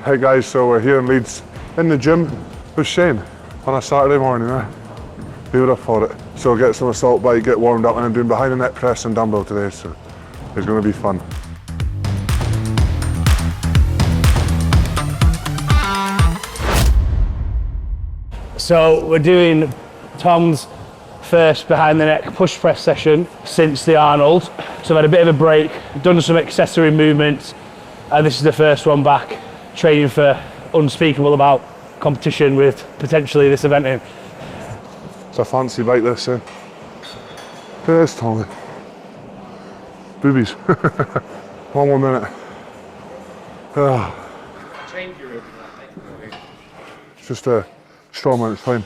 Hey guys, so we're here in Leeds in the gym with Shane on a Saturday morning. Who would have thought it? So get some assault bike, get warmed up, and I'm doing behind the neck press and dumbbell today, so it's going to be fun. So we're doing Tom's first behind the neck push press session since the Arnold. So I've had a bit of a break, done some accessory movements, and this is the first one back, training for unspeakable about competition with potentially this event in. It's a fancy bike this, eh? It is, Tommy. Boobies. One more minute. It's just a Stoltman, it's fine.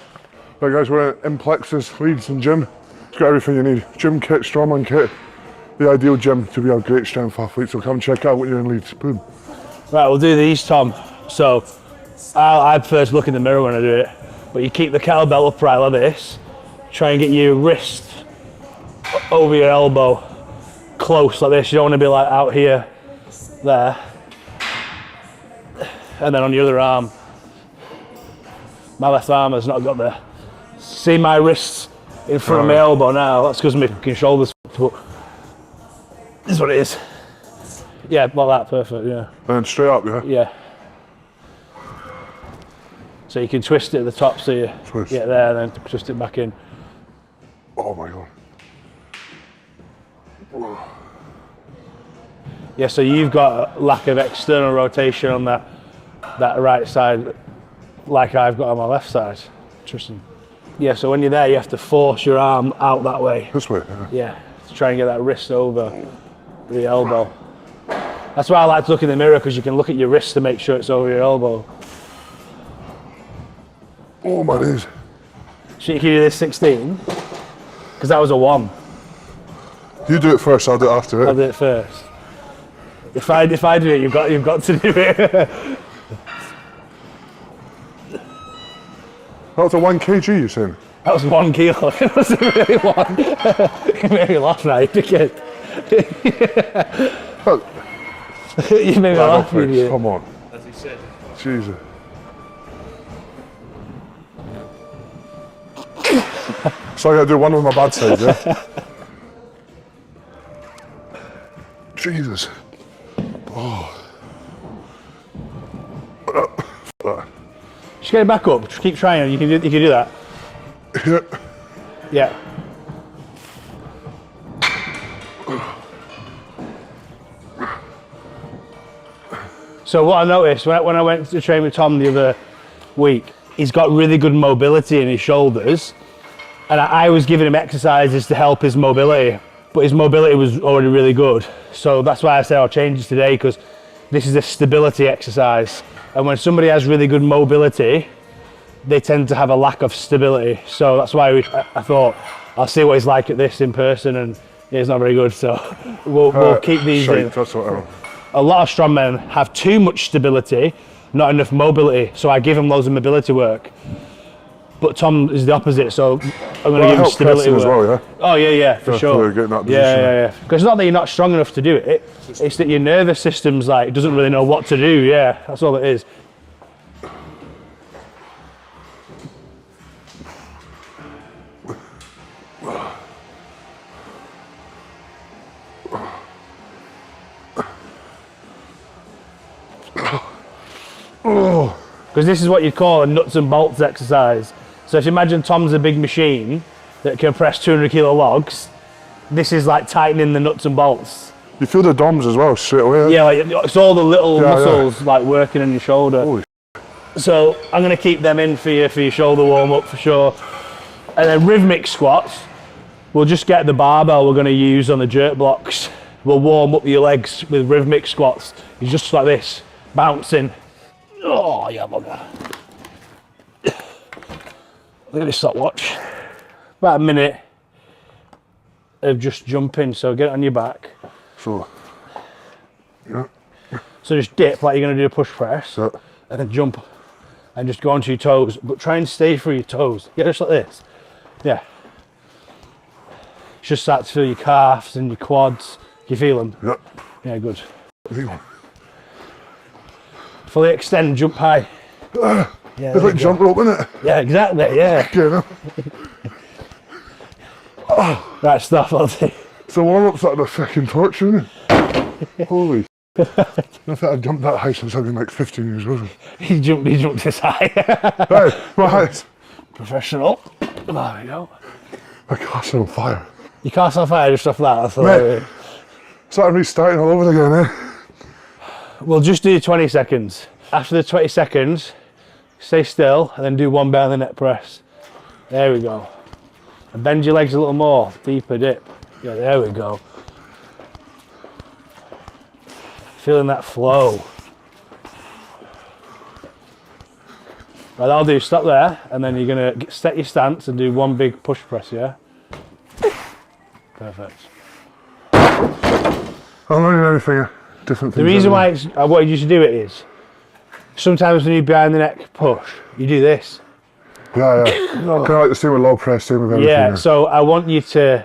Right guys, we're in Plexus, Leeds and gym. It's got everything you need. Gym kit, strongman kit. The ideal gym to be a great strength athlete, so come check out when you're in Leeds. Boom. Right, we'll do these, Tom. So I first look in the mirror when I do it, but you keep the kettlebell upright like this, try and get your wrist over your elbow, close like this. You don't want to be like out here, there. And then on your other arm, my left arm has not got there. See my wrists in front of my elbow now? That's because my fucking shoulders fucked up. This is what it is. Yeah, like that, perfect, yeah. And straight up, yeah? Yeah. So you can twist it at the top so you get there and then twist it back in. Oh my God. Yeah, so you've got a lack of external rotation on that right side, like I've got on my left side. Interesting. Yeah, so when you're there, you have to force your arm out that way. This way? Yeah, to try and get that wrist over the elbow. That's why I like to look in the mirror, because you can look at your wrist to make sure it's over your elbow. Oh my days. So you can do this 16, because that was a 1. You do it first, I'll do it after it. I'll do it first. If I do it, you've got to do it. That was a 1 kg, you're saying? That was 1 kilo. It wasn't really 1. You made me laugh now, you dickhead. You made me laugh, you idiot. Come on. As he said. Jesus. So I gotta do one with my bad side, yeah? Jesus. Oh. Just get it back up. Just keep trying. You can do that. Yeah. Yeah. So what I noticed when I went to train with Tom the other week, he's got really good mobility in his shoulders, and I was giving him exercises to help his mobility, but his mobility was already really good. So that's why I said I'll change this today, because this is a stability exercise. And when somebody has really good mobility, they tend to have a lack of stability. So that's why I thought, I'll see what he's like at this in person, and he's not very good. So we'll keep these in. A lot of strongmen have too much stability, not enough mobility. So I give him loads of mobility work. But Tom is the opposite, so I'm going to give him stability work. As well, yeah? Oh yeah, for sure. Yeah. Because it's not that you're not strong enough to do it, it's that your nervous system's like, doesn't really know what to do, yeah, that's all it is. Because this is what you'd call a nuts and bolts exercise. So if you imagine Tom's a big machine that can press 200 kilo logs, this is like tightening the nuts and bolts. You feel the DOMs as well straight away. Yeah, like it's all the little muscles like working in your shoulder. Holy. So I'm going to keep them in for your shoulder warm up for sure. And then rhythmic squats, we'll just get the barbell we're going to use on the jerk blocks. We'll warm up your legs with rhythmic squats. It's just like this, bouncing. Oh, yeah, bugger. Look at this stopwatch. About a minute of just jumping, so get it on your back. So just dip like you're going to do a push press, and then jump and just go onto your toes, but try and stay through your toes. Yeah, just like this. Yeah. Just start to feel your calves and your quads. You feel them? Yep. Yeah, good. Fully extend, jump high. Yeah, It's like jump rope, isn't it? yeah, exactly, yeah. Yeah, no? Right, stop, I'll take. So warm-up's like the fucking torch, isn't it? Holy I think I've jumped that high since I've been like 15 years old. He jumped this high. Hey, my height. Professional. There we go. My car's on fire. You can't stop fire just off that, that's Mate. hilarious. Starting restarting all over again, eh? We'll just do 20 seconds. After the 20 seconds, stay still and then do one behind the neck press. There we go. And bend your legs a little more, deeper dip. Yeah, there we go. Feeling that flow. Right, that'll do, stop there, and then you're gonna set your stance and do one big push press, yeah? Perfect. I'm learning everything, different things. The reason why I wanted you to do it is, sometimes when you behind the neck push, you do this. Yeah, yeah. Kind of like the same with low press, same with everything. Yeah, so I want you to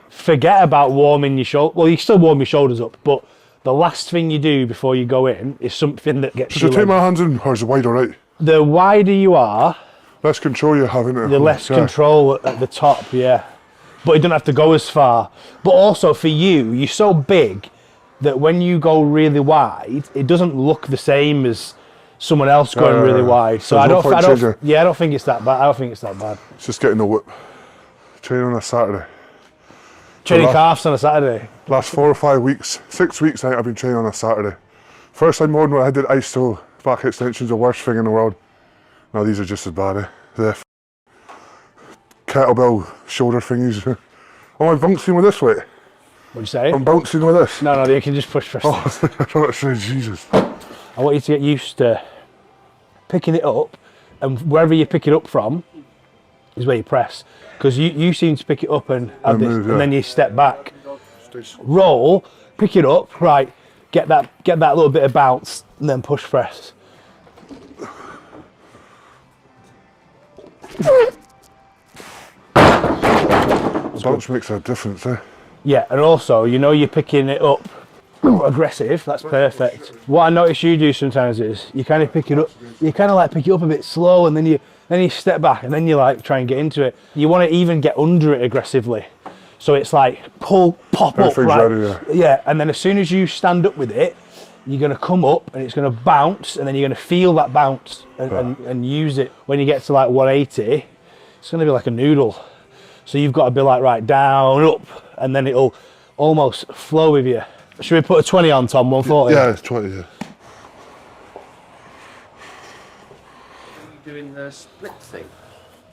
forget about warming your shoulder. Well, you still warm your shoulders up, but the last thing you do before you go in is something that gets Should you. I take my hands in, or is it wide alright? The wider you are, Less control you have in it. the less control at the top, yeah. But you don't have to go as far. But also for you, you're so big that when you go really wide, it doesn't look the same as someone else going really wide. So there's no point changing. I don't think it's that bad. I don't think it's that bad. It's just getting the whip. Training on a Saturday. Training calves on a Saturday. Last 4 or 5 weeks, 6 weeks I think I've been training on a Saturday. First time more when I did ice toe back extensions, the worst thing in the world. Now these are just as bad, eh? The kettlebell shoulder thingies. Am I bouncing with this weight? What'd you say? I'm bouncing with this. No, you can just push. Oh, I thought I said Jesus. I want you to get used to picking it up, and wherever you pick it up from is where you press. Because you seem to pick it up and have this, move, yeah. and then you step back, roll, pick it up, right, get that little bit of bounce, and then push press. Bounce makes a difference, eh? Yeah, and also, you're picking it up aggressive, that's perfect. What I notice you do sometimes is you kind of pick it up, pick it up a bit slow, and then you step back, and then you like try and get into it. You want to even get under it aggressively. So it's like pop up, right? Ready, Yeah, and then as soon as you stand up with it, you're going to come up and it's going to bounce, and then you're going to feel that bounce and use it. When you get to like 180, it's going to be like a noodle. So you've got to be like, right, down, up, and then it'll almost flow with you. Should we put a 20 on, Tom? 140? Yeah, it's 20, yeah. Doing the split thing?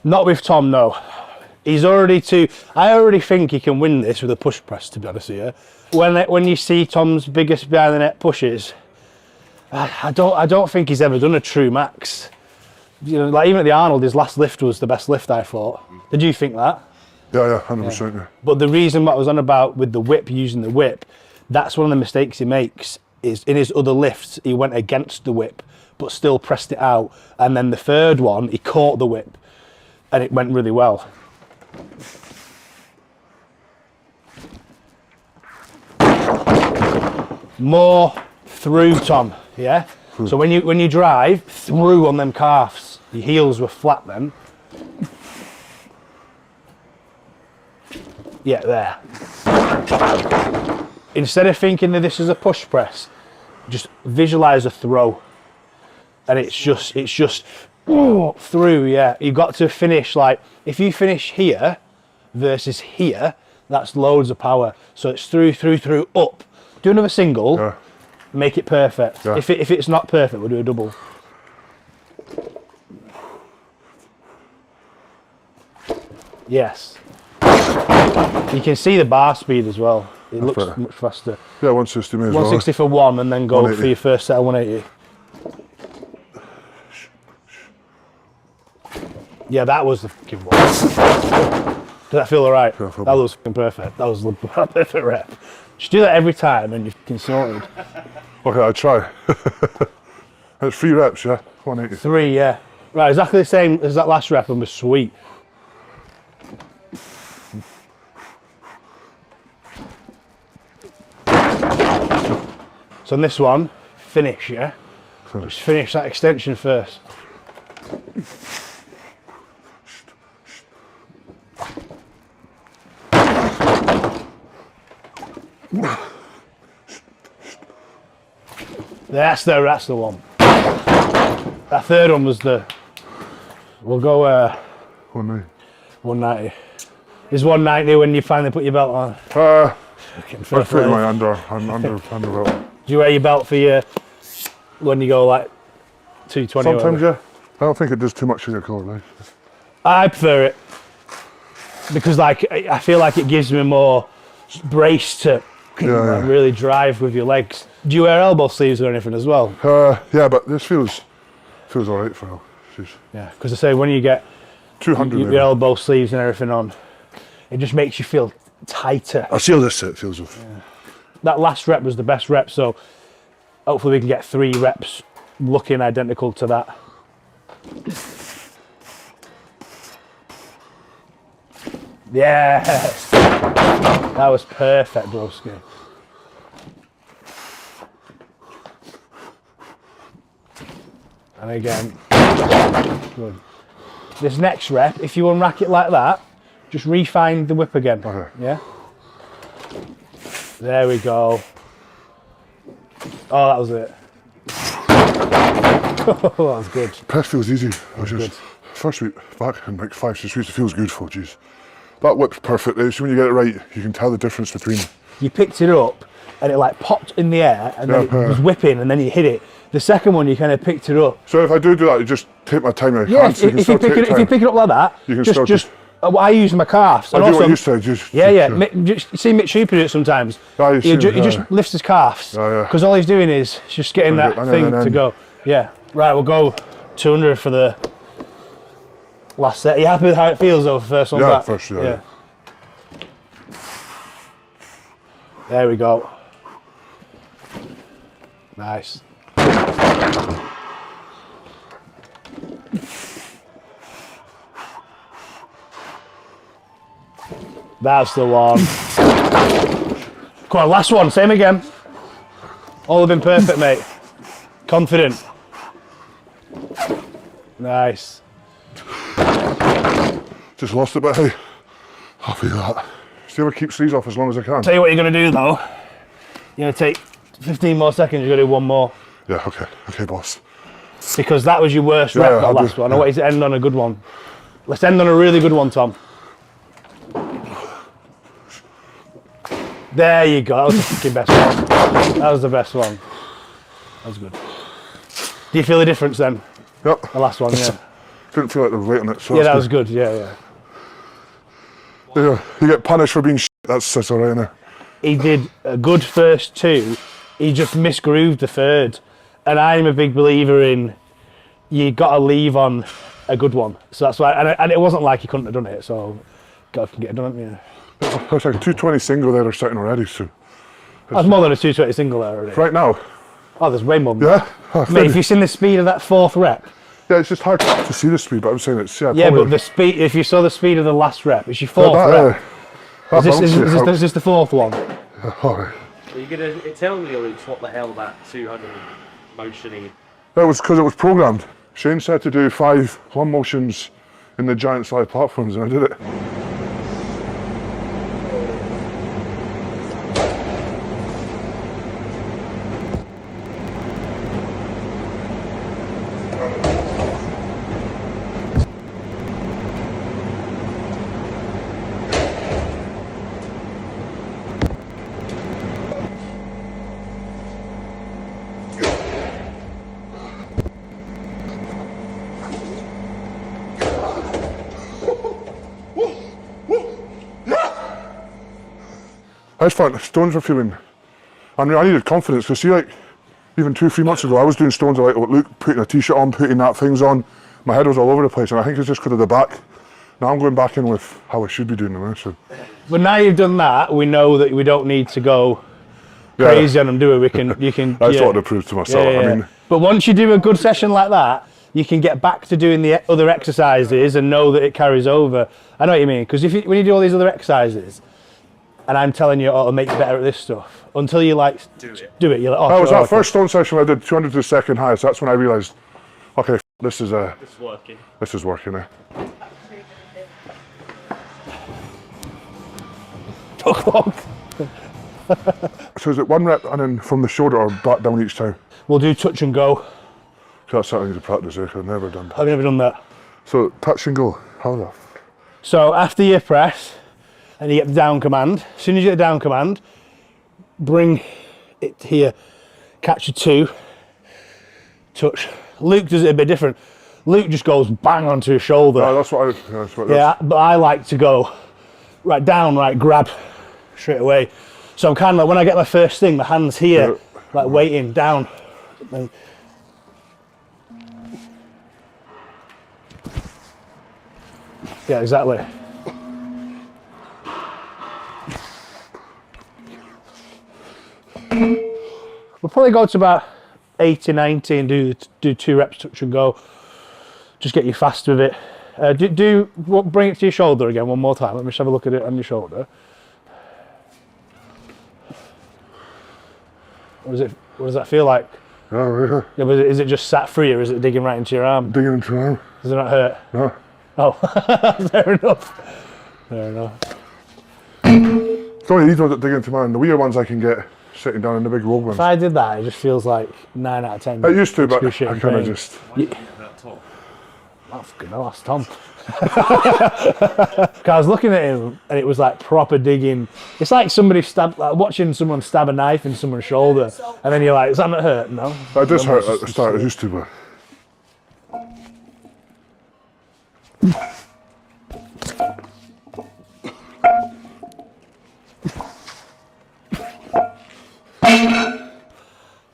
Not with Tom, no. He's already I already think he can win this with a push press, to be honest with you. When you see Tom's biggest behind the net pushes, I don't think he's ever done a true max. Like even at the Arnold, his last lift was the best lift, I thought. Did you think that? Yeah, 100%. Yeah. But the reason what I was on about with the whip, using the whip, that's one of the mistakes he makes, is in his other lifts, he went against the whip, but still pressed it out. And then the third one, he caught the whip, and it went really well. More through, Tom, yeah? So when you drive, through on them calves. Your heels were flat then. Yeah, there. Instead of thinking that this is a push press, just visualize a throw. And it's just through, yeah. You've got to finish, like, if you finish here versus here, that's loads of power. So it's through, up. Do another single, Yeah. make it perfect. Yeah. If it's not perfect, we'll do a double. Yes. You can see the bar speed as well. It looks better. much faster. Yeah, 160 me as well. 160 for one, and then go 180. for your first set of 180. Yeah, that was the fucking one. Did that feel alright? Yeah, I feel That was fucking perfect. That was the perfect rep. Just do that every time and you're fucking sorted. Okay, I'll try. It's 3 reps, yeah? 180. 3, yeah. Right, exactly the same as that last rep and was sweet. So on this one, finish, yeah? Just finish that extension first. That's the one. That third one was the. We'll go 190. Is 190 when you finally put your belt on? I put my under belt. Do you wear your belt for your when you go like 220? Sometimes, yeah. I don't think it does too much in your core, right? I prefer it because like I feel like it gives me more brace to really drive with your legs. Do you wear elbow sleeves or anything as well? Yeah, but this feels all right for now. Jeez. Yeah, because I say when you get 200 your elbow sleeves and everything on, it just makes you feel tighter. I see how this feels with. Yeah. That last rep was the best rep, so hopefully we can get 3 reps looking identical to that. Yes! That was perfect, broski. And again, good. This next rep, if you unrack it like that, just refine the whip again. Okay. Yeah? There we go. Oh, that was it. Oh, that was good. Press feels easy. I was just first week back in like 5-6 weeks. It feels good for. Jeez, that whip's perfect. So when you get it right, you can tell the difference between. You picked it up, and it like popped in the air, and then it was whipping, and then you hit it. The second one, you kind of picked it up. So if I do that, you just take my time. Yeah, if you pick it up like that, you can just I use my calves. I and do also, what you said. Just, you see Mitch Hooper do it sometimes. He just lifts his calves because all he's doing is just getting that thing to go. Yeah. Right, we'll go 200 for the last set. Are you happy with how it feels though, first one back? First, yeah. There we go. Nice. That's the one. Come on, last one, same again. All have been perfect, mate. Confident. Nice. Just lost it, but hey, happy with that. See if I keep sleeves off as long as I can. Tell you what you're going to do though. You're going to take 15 more seconds, you're going to do one more. Yeah, okay, boss. Because that was your worst rep, that last one. I want you to end on a good one. Let's end on a really good one, Tom. There you go, that was the fucking best one. That was the best one. That was good. Do you feel the difference then? Yep. The last one, yeah. Didn't feel like there was weight on it. So yeah, that was good, yeah. You get punished for being that's all right, innit? He did a good first 2, he just misgrooved the third. And I'm a big believer in you got to leave on a good one. So that's why, and it wasn't like he couldn't have done it, so God can get it done, haven't you? There's like a 220 single there starting already, so. That's more than a 220 single there already. Right now? Oh, there's way more. Yeah? Mate, if you've seen the speed of that 4th rep. Yeah, it's just hard to see the speed, but I'm saying it's, yeah, but the speed, if you saw the speed of the last rep, it's your 4th rep. Is this the 4th one? Alright. Are you going to tell me what the hell that 200 motioning? That was because it was programmed. Shane said to do 5 one motions in the giant slide platforms, and I did it. I just thought stones were feeling. I mean, I needed confidence because see, like even 2-3 months ago, I was doing stones like, look, putting a t-shirt on, putting that things on. My head was all over the place, and I think it's just because of the back. Now I'm going back in with how I should be doing them. So. But now you've done that, we know that we don't need to go crazy on them, do we? You can. I just wanted to prove to myself. Yeah. I mean, but once you do a good session like that, you can get back to doing the other exercises and know that it carries over. I know what you mean, because when you do all these other exercises, and I'm telling you, oh, it'll make you better at this stuff. Until you like do it, you're like, oh, That was sure, that okay. first stone session I did 200 to the second highest. That's when I realised, okay, this is working. This is working now. So is it 1 rep and then from the shoulder or back down each time? We'll do touch and go. So that's something to practice there, 'cause I've never done that. I've never done that. So touch and go, how the? So after you press and you get the down command, as soon as you get the down command, bring it here, catch your 2, touch. Luke does it a bit different. Luke just goes bang onto his shoulder. Oh, that's what Yeah, but I like to go right down, right grab straight away. So I'm kind of like, when I get my first thing, my hand's here, like waiting down. And yeah, exactly. We'll probably go to about 80, 90 and do 2 reps touch and go. Just get you fast with it. Bring it to your shoulder again one more time. Let me just have a look at it on your shoulder. What does that feel like? Yeah. Yeah, but is it just sat free or is it digging right into your arm? Digging into the arm. Does it not hurt? No. Oh, fair enough. Fair enough. It's only these ones that dig into mine. The weird ones I can get sitting down in the big rogue ones. If I did that, it just feels like 9 out of 10. I used to, but I Excruciating kind of pain. just... Oh, fucking hell, that's Tom. 'Cause I was looking at him and it was like proper digging. It's like somebody like watching someone stab a knife in someone's shoulder, and then you're like, "Is that not hurt?" No. That does hurt at the start. I used to, but...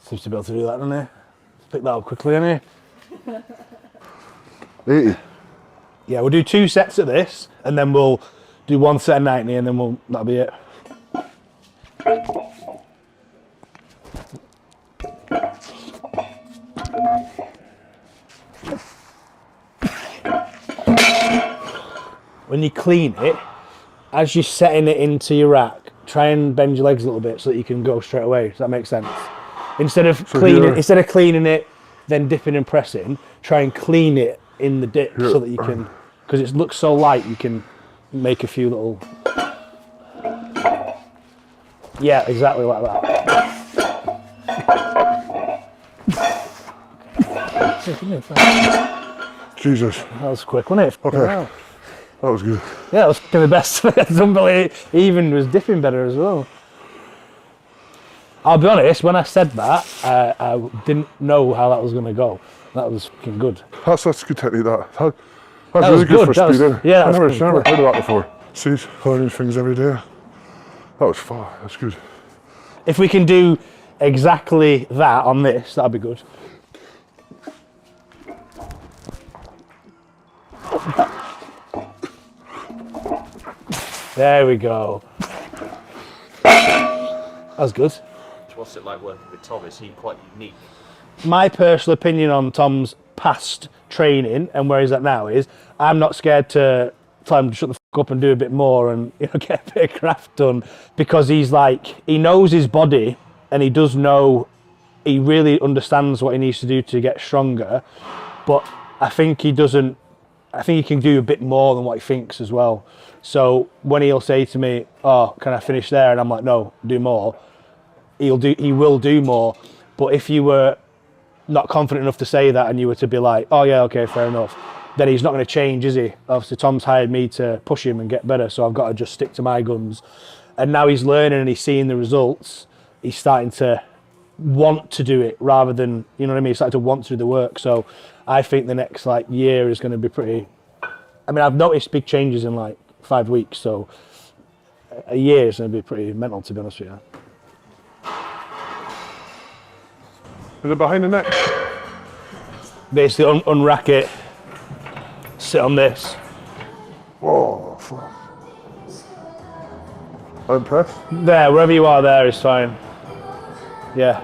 Seems to be able to do that, doesn't he? Pick that up quickly, doesn't he? 80. Yeah, we'll do 2 sets of this, and then we'll do 1 set of 90, and then that'll be it. When you clean it, as you're setting it into your rack, try and bend your legs a little bit so that you can go straight away. Does that make sense? Instead of cleaning it, then dipping and pressing, try and clean it in the dip so that you can, because it looks so light, you can make a few little. Yeah, exactly like that. Jesus. That was quick, wasn't it? Okay. Wow. That was good. Yeah, that was the best. It's unbelievable. He even was dipping better as well. I'll be honest, when I said that, I didn't know how that was going to go. That was fucking good. That's a good technique, that. That's That really was good for good. speed. Yeah, I that never was heard good. of that before. See, learning things every day. That was far. That's good. If we can do exactly that on this, that'd be good. There we go. That's good. What's it like working with Tom? Is he quite unique? My personal opinion on Tom's past training and where he's at now is I'm not scared to tell him to shut the fuck up and do a bit more and get a bit of craft done, because he knows his body and he does know, he really understands what he needs to do to get stronger, but I think he can do a bit more than what he thinks as well. So when he'll say to me, "Oh, can I finish there?" and I'm like, "No, do more," he will do more. But if you were not confident enough to say that and you were to be like, "Oh yeah, okay, fair enough," then he's not going to change, is he? Obviously Tom's hired me to push him and get better, so I've got to just stick to my guns. And now he's learning and he's seeing the results. He's starting to want to do it rather than, you know what I mean? He's starting to want to do the work. So I think the next year is going to be pretty. I mean, I've noticed big changes in 5 weeks, so a year is going to be pretty mental, to be honest with you. Is it behind the neck? Basically unrack it, sit on this. Oh, fuck. I'm impressed. There, wherever you are there is fine. Yeah.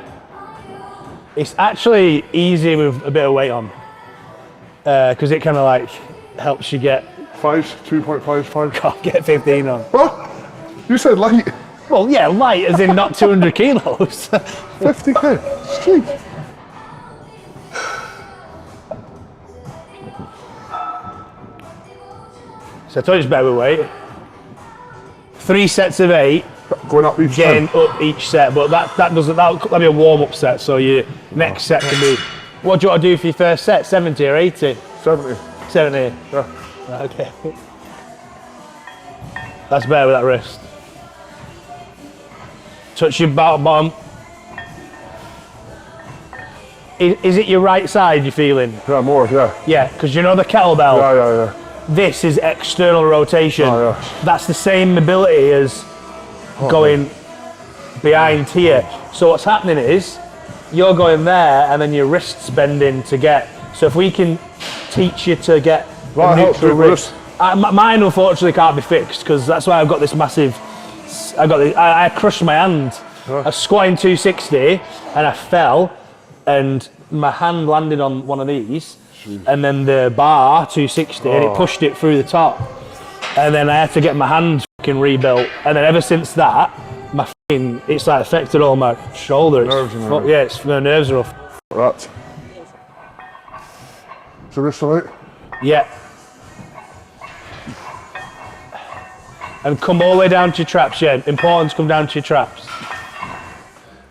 It's actually easy with a bit of weight on, because it kind of helps you get 2.5, 5. get 15 on. Oh, You said light. Well, yeah, light as in not 200 kilos. 50k. Street. So I told you it's better with weight. 3 sets of 8, Going up each getting time. up each set, but that'll be a warm-up set, so your next set can be, what do you want to do for your first set, 70 or 80? 70. 70. Yeah. Okay. That's better with that wrist. Touch your bottom. Is it your right side you're feeling? Yeah, more, yeah. Yeah, because you know the kettlebell? Yeah. This is external rotation. Oh, yeah. That's the same mobility as going behind here. So what's happening is you're going there and then your wrist's bending to get. So if we can teach you to get Well, a it helps neutral with wrist. Mine unfortunately can't be fixed because that's why I've got this massive. I crushed my hand. I was squatting 260 and I fell and my hand landed on one of these. And then the bar 260 and it pushed it through the top, and then I had to get my hand fucking rebuilt, and then ever since that my fucking, it's like affected all my shoulder. Nerves and everything. Yeah, it's my nerves are off. That. Is the wrist alright? Yeah, and come all the way down to your traps. Yeah, important to come down to your traps.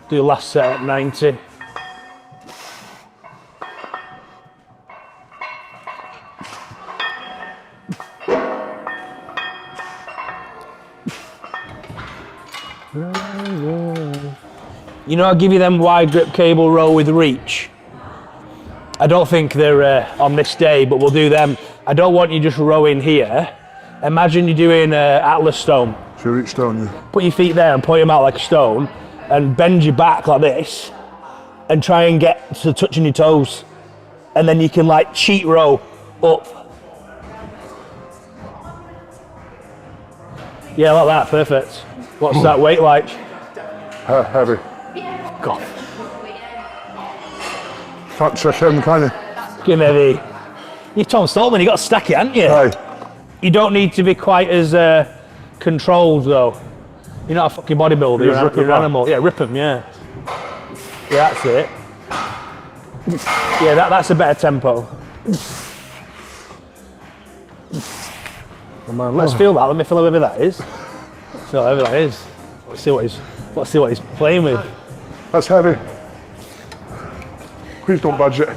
Do your last set at 90. You know, I'll give you them wide grip cable row with reach. I don't think they're on this day, but we'll do them. I don't want you just rowing here. Imagine you're doing Atlas stone. So you reach down, yeah. Put your feet there and point them out like a stone, and bend your back like this, and try and get to touching your toes. And then you can like cheat row up. Yeah, like that, perfect. What's that weight like? Heavy. God. Can't trick him, can you? Give me you're Tom Stoltman, you got to stack it, haven't you? Aye. You don't need to be quite as controlled though. You're not a fucking bodybuilder, You just rip you're an them animal. Yeah, rip them, yeah. Yeah, that's it. Yeah, that's a better tempo. Come on, let's feel that. Let me feel how heavy that is. Feel how heavy that is. Let's see what he's playing with. That's heavy. Please don't budge it.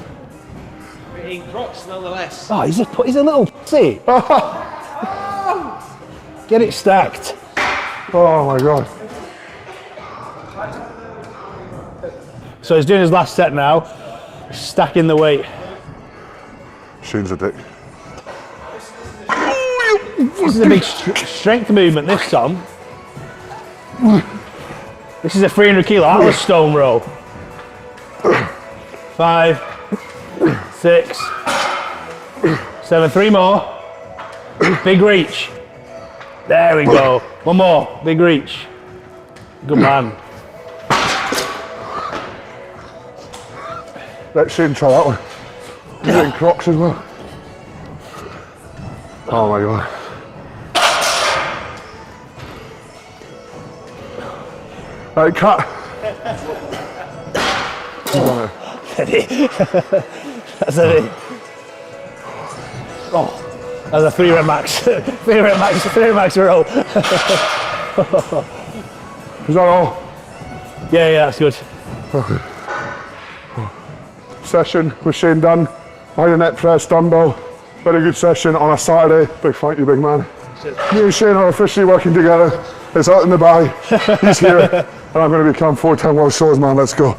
In Crocs, nonetheless. Oh, he's a little pussy. Get it stacked. Oh my god. So he's doing his last set now, stacking the weight. Shane's a dick. This is a big strength movement, this, Tom. This is a 300 kilo Atlas stone row. 5, 6, 7, 3 more. Big reach. There we go. One more, big reach. Good man. Let Shane try that one. He's getting Crocs as well. Oh my god. Right, cut. That's a that's a 3 rep max. 3 rep max row. Is that all? Yeah, that's good. Session with Shane done. Behind the net press, dumbbell. Very good session on a Saturday. Big thank you, big man. Me and Shane are officially working together. It's out in the bag. He's here. And I'm going to become 4-time world swordsman. Let's go.